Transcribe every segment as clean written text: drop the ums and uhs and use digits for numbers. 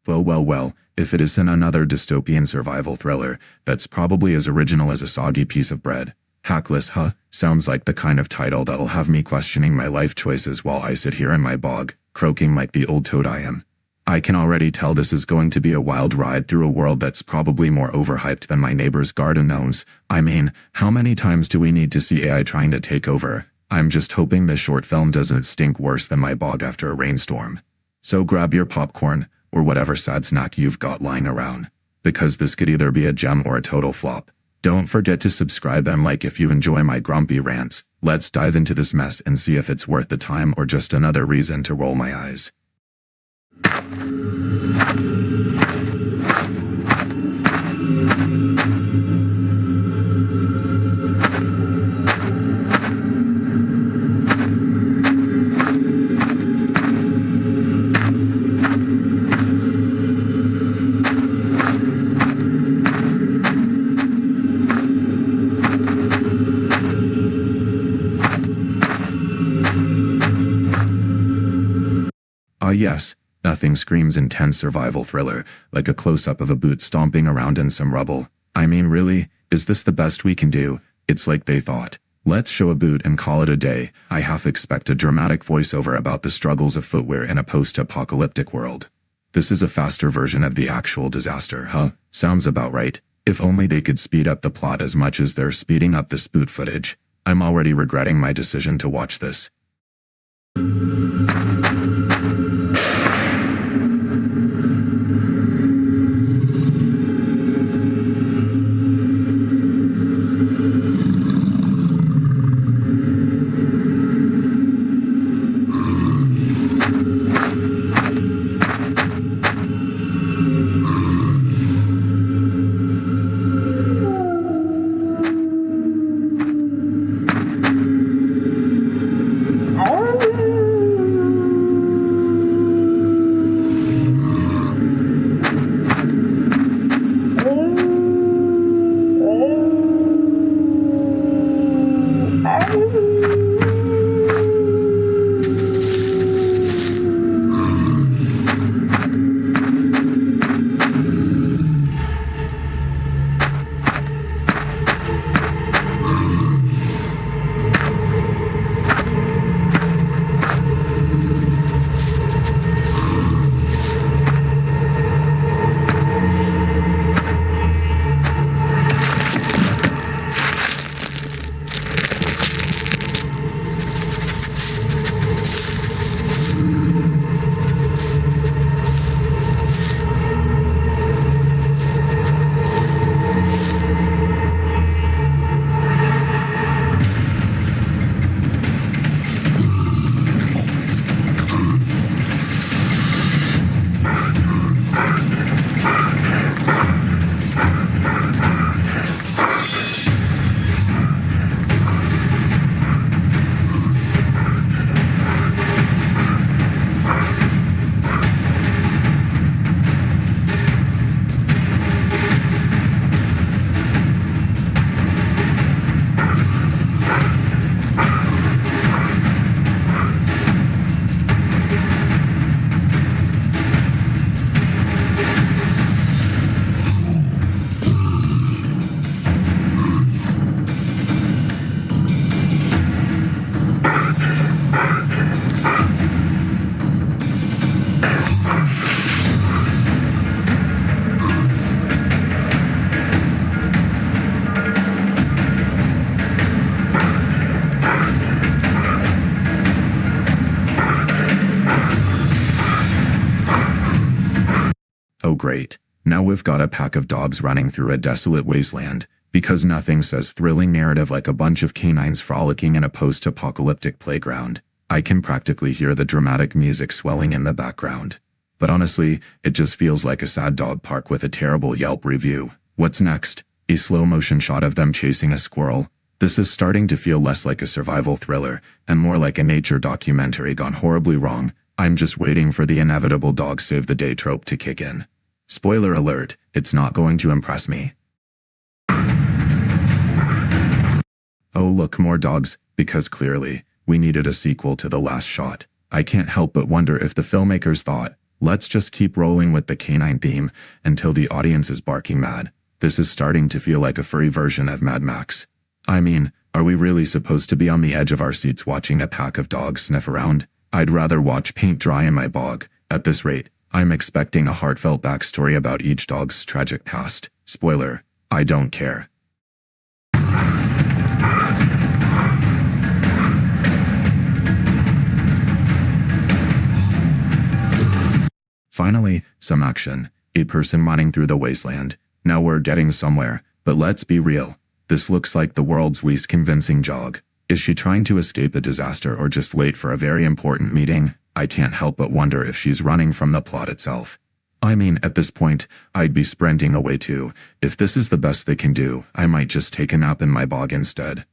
Well, if it isn't another dystopian survival thriller, that's probably as original as a soggy piece of bread. PACKLESS, huh? Sounds like the kind of title that'll have me questioning my life choices while I sit here in my bog, croaking like the old toad I am. I can already tell this is going to be a wild ride through a world that's probably more overhyped than my neighbor's garden gnomes. I mean, how many times do we need to see AI trying to take over? I'm just hoping this short film doesn't stink worse than my bog after a rainstorm. So grab your popcorn, or whatever sad snack you've got lying around, because this could either be a gem or a total flop. Don't forget to subscribe and like if you enjoy my grumpy rants. Let's dive into this mess and see if it's worth the time or just another reason to roll my eyes. Yes, nothing screams intense survival thriller like a close-up of a boot stomping around in some rubble. I mean, really, is this the best we can do? It's like they thought, let's show a boot and call it a day. I half expect a dramatic voiceover about the struggles of footwear in a post-apocalyptic world. This is a faster version of the actual disaster, huh? Sounds about right. If only they could speed up the plot as much as they're speeding up this boot footage. I'm already regretting my decision to watch this. Oh great, now we've got a pack of dogs running through a desolate wasteland, because nothing says thrilling narrative like a bunch of canines frolicking in a post-apocalyptic playground. I can practically hear the dramatic music swelling in the background. But honestly, it just feels like a sad dog park with a terrible Yelp review. What's next? A slow-motion shot of them chasing a squirrel. This is starting to feel less like a survival thriller, and more like a nature documentary gone horribly wrong. I'm just waiting for the inevitable dog save the day trope to kick in. Spoiler alert, it's not going to impress me. Oh look, more dogs, because clearly, we needed a sequel to the last shot. I can't help but wonder if the filmmakers thought, Let's just keep rolling with the canine theme until the audience is barking mad. This is starting to feel like a furry version of Mad Max. I mean, are we really supposed to be on the edge of our seats watching a pack of dogs sniff around? I'd rather watch paint dry in my bog. At this rate, I'm expecting a heartfelt backstory about each dog's tragic past. Spoiler, I don't care. Finally, some action. A person mining through the wasteland. Now we're getting somewhere, but let's be real. This looks like the world's least convincing jog. Is she trying to escape a disaster or just late for a very important meeting? I can't help but wonder if she's running from the plot itself. I mean, at this point, I'd be sprinting away too. If this is the best they can do, I might just take a nap in my bog instead.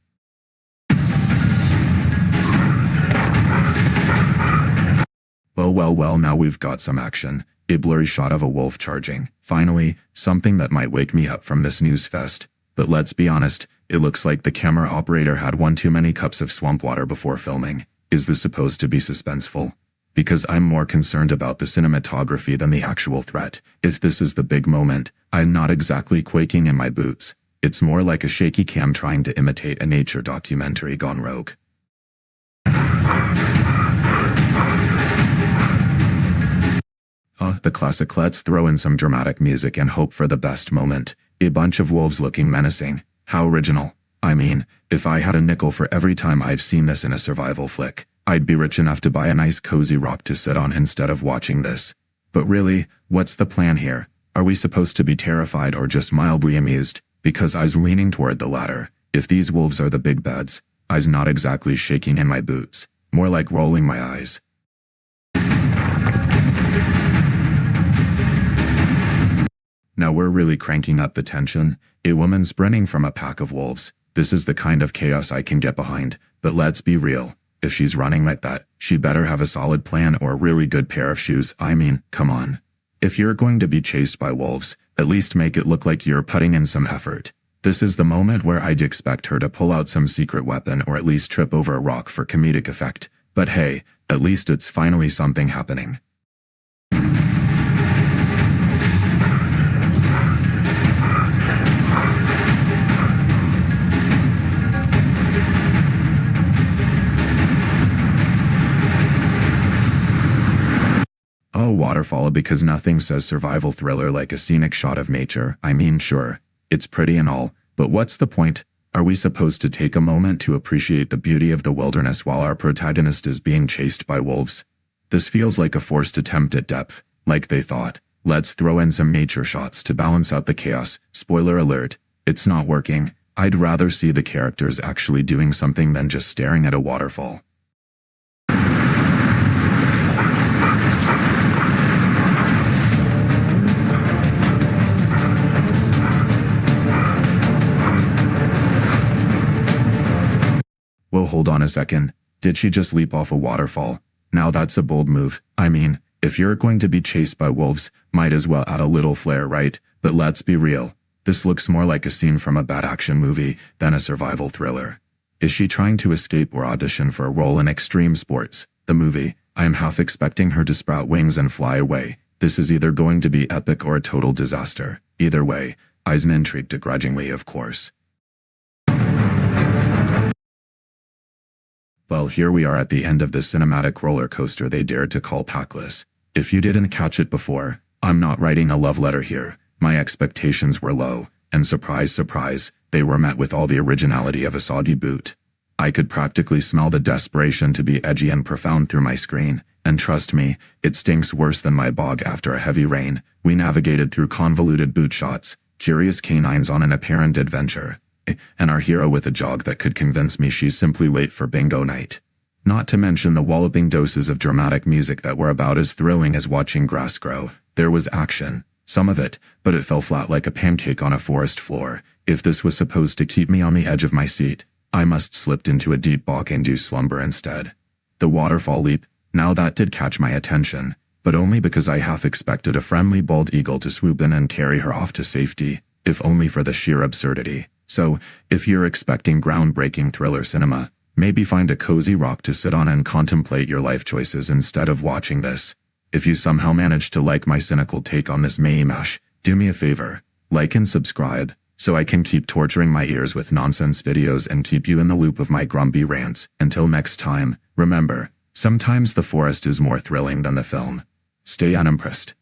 Well, now we've got some action. A blurry shot of a wolf charging. Finally, something that might wake me up from this news fest. But let's be honest, it looks like the camera operator had one too many cups of swamp water before filming. Is this supposed to be suspenseful? Because I'm more concerned about the cinematography than the actual threat. If this is the big moment, I'm not exactly quaking in my boots. It's more like a shaky cam trying to imitate a nature documentary gone rogue. The classic let's throw in some dramatic music and hope for the best moment. A bunch of wolves looking menacing. How original. I mean, if I had a nickel for every time I've seen this in a survival flick, I'd be rich enough to buy a nice cozy rock to sit on instead of watching this. But really, what's the plan here? Are we supposed to be terrified or just mildly amused? Because I's leaning toward the latter. If these wolves are the big bads, I's not exactly shaking in my boots. More like rolling my eyes. Now we're really cranking up the tension. A woman sprinting from a pack of wolves. This is the kind of chaos I can get behind. But let's be real. If she's running like that, she better have a solid plan or a really good pair of shoes. I mean, come on. If you're going to be chased by wolves, at least make it look like you're putting in some effort. This is the moment where I'd expect her to pull out some secret weapon or at least trip over a rock for comedic effect. But hey, at least it's finally something happening. Oh, waterfall, because nothing says survival thriller like a scenic shot of nature. I mean, sure, it's pretty and all, but what's the point? Are we supposed to take a moment to appreciate the beauty of the wilderness while our protagonist is being chased by wolves? This feels like a forced attempt at depth, like they thought, let's throw in some nature shots to balance out the chaos. Spoiler alert, it's not working. I'd rather see the characters actually doing something than just staring at a waterfall. Whoa, hold on a second. Did she just leap off a waterfall? Now that's a bold move. I mean, if you're going to be chased by wolves, might as well add a little flair, right? But let's be real. This looks more like a scene from a bad action movie than a survival thriller. Is she trying to escape or audition for a role in Extreme Sports, the movie? I am half expecting her to sprout wings and fly away. This is either going to be epic or a total disaster. Either way, I's intrigued grudgingly, of course. Well, here we are at the end of the cinematic roller coaster they dared to call PACKLESS. If you didn't catch it before, I'm not writing a love letter here. My expectations were low, and surprise, surprise, they were met with all the originality of a soggy boot. I could practically smell the desperation to be edgy and profound through my screen, and trust me, it stinks worse than my bog after a heavy rain. We navigated through convoluted boot shots, curious canines on an apparent adventure, and our hero with a jog that could convince me she's simply late for bingo night. Not to mention the walloping doses of dramatic music that were about as thrilling as watching grass grow. There was action, some of it, but it fell flat like a pancake on a forest floor. If this was supposed to keep me on the edge of my seat, I must slipped into a deep bog-induced slumber instead. The waterfall leap, now that did catch my attention, but only because I half expected a friendly bald eagle to swoop in and carry her off to safety, if only for the sheer absurdity. So, if you're expecting groundbreaking thriller cinema, maybe find a cozy rock to sit on and contemplate your life choices instead of watching this. If you somehow managed to like my cynical take on this mash, do me a favor, like and subscribe, so I can keep torturing my ears with nonsense videos and keep you in the loop of my grumpy rants. Until next time, remember, sometimes the forest is more thrilling than the film. Stay unimpressed.